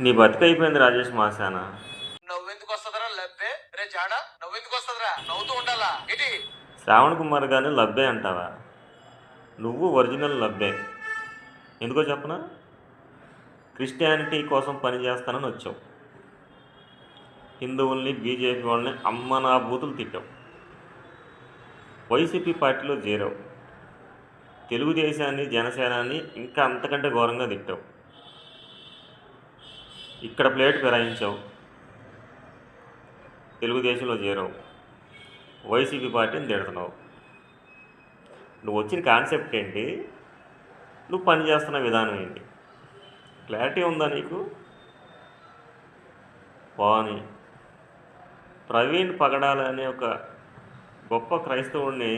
నీ బతుకైపోయింది రాజేష్ మాసాన. నవ్వెందుకు వస్తుందిరా లబ్బే రే జాడా నవ్వెందుకు వస్తుందిరా నవ్వుతూ ఉండాలా ఏంటి శ్రావణ్ కుమార్ గారిని లబ్బే అంటావా? నువ్వు ఒరిజినల్ లబ్బే. ఎందుకో చెప్పనా? క్రిస్టియానిటీ కోసం పనిచేస్తానని వచ్చావు. హిందువుల్ని బీజేపీ వాళ్ళని అమ్మనా బూతులు తిట్టావు. వైసీపీ పార్టీలో చేరావు. తెలుగుదేశాన్ని జనసేనాన్ని ఇంకా అంతకంటే ఘోరంగా తిట్టావు. ఇక్కడ ప్లేట్ ఫిరాయించావు. తెలుగుదేశంలో చేరావు. వైసీపీ పార్టీని తిడుతున్నావు. నువ్వు వచ్చిన కాన్సెప్ట్ ఏంటి? నువ్వు పనిచేస్తున్న విధానం ఏంటి? క్లారిటీ ఉందా నీకు? పోనీ ప్రవీణ్ పగడాల అనే ఒక గొప్ప క్రైస్తవుడిని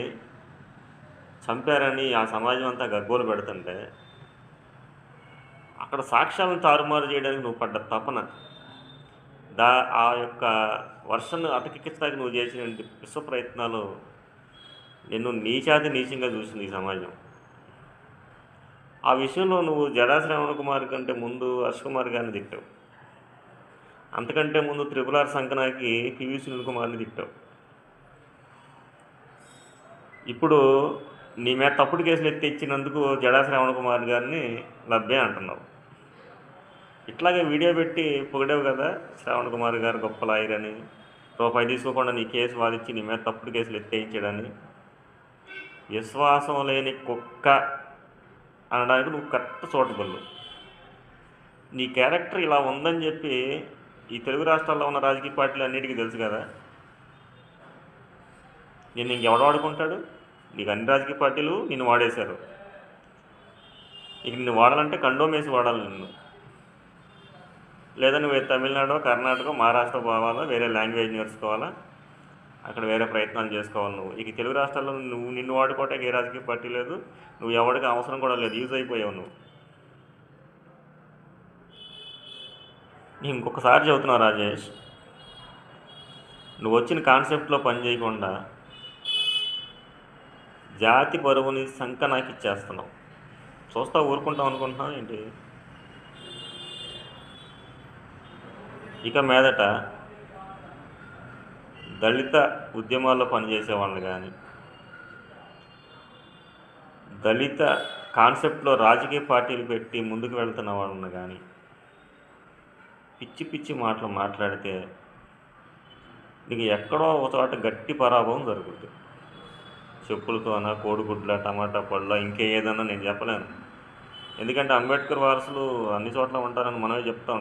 చంపారని ఆ సమాజం అంతా గగ్గోలు పెడుతుంటే అక్కడ సాక్ష్యాలను తారుమారు చేయడానికి నువ్వు పడ్డ తపన, ఆ యొక్క వర్షను అటకెక్కించడానికి నువ్వు చేసిన విశ్వ ప్రయత్నాలు నిన్ను నీచంగా చూసింది ఈ సమాజం. ఆ విషయంలో నువ్వు జడా శ్రావణ్ కుమార్ కంటే ముందు హర్ష్ కుమార్ గారిని తిట్టావు. అంతకంటే ముందు త్రిపులార్ సంకనాకి పివి సునీల్ కుమార్ని తిట్టావు. ఇప్పుడు నీ మీద తప్పుడు కేసులు ఎత్తి ఇచ్చినందుకు జడా శ్రావణ్ కుమార్ గారిని లబ్బే అంటున్నావు. ఇట్లాగే వీడియో పెట్టి పొగిడావు కదా, శ్రావణ్ కుమార్ గారు గొప్ప లాయర్ అని, రూపాయి తీసుకోకుండా నీ కేసు వాదించి నీ మీద తప్పుడు కేసులు ఎత్తేయించడని. విశ్వాసం లేని కుక్క అనడానికి నువ్వు కరెక్ట్ సూటబుల్. నీ క్యారెక్టర్ ఇలా ఉందని చెప్పి ఈ తెలుగు రాష్ట్రాల్లో ఉన్న రాజకీయ పార్టీలు అన్నిటికీ తెలుసు కదా. నిన్ను ఇంకెవడు వాడుకుంటాడు? నీకు అన్ని రాజకీయ పార్టీలు నిన్ను వాడేశారు. ఇక నిన్ను వాడాలంటే కండోమ్ వేసి వాడాలి నిన్ను. లేదా నువ్వు తమిళనాడు, కర్ణాటక, మహారాష్ట్ర పోవాలా, వేరే లాంగ్వేజ్ నేర్చుకోవాలా, అక్కడ వేరే ప్రయత్నాలు చేసుకోవాలి. నువ్వు ఇక తెలుగు రాష్ట్రాల్లో నిన్ను వాడుకోవటానికి ఏ రాజకీయ పార్టీ లేదు. నువ్వు ఎవరికి అవసరం కూడా లేదు. యూజ్ అయిపోయావు నువ్వు. ఇంకొకసారి చెబుతున్నావు రాజేష్, నువ్వు వచ్చిన కాన్సెప్ట్లో పని చేయకుండా జాతి పరువుని సంక నాకు ఇచ్చేస్తున్నావు. చూస్తా ఊరుకుంటావు అనుకుంటున్నావు ఏంటి? ఇక మీదట దళిత ఉద్యమాల్లో పనిచేసే వాళ్ళని కానీ, దళిత కాన్సెప్ట్లో రాజకీయ పార్టీలు పెట్టి ముందుకు వెళ్తున్న వాళ్ళని కానీ పిచ్చి పిచ్చి మాటలు మాట్లాడితే నీకు ఎక్కడో ఒక చోట గట్టి పరాభవం జరుగుతుంది. చెప్పులతోనా, కోడిగుడ్ల, టమాటా పళ్ళ, ఇంకే ఏదన్నా నేను చెప్పలేను. ఎందుకంటే అంబేద్కర్ వారసులు అన్ని చోట్ల ఉంటారని మనమే చెప్తాం.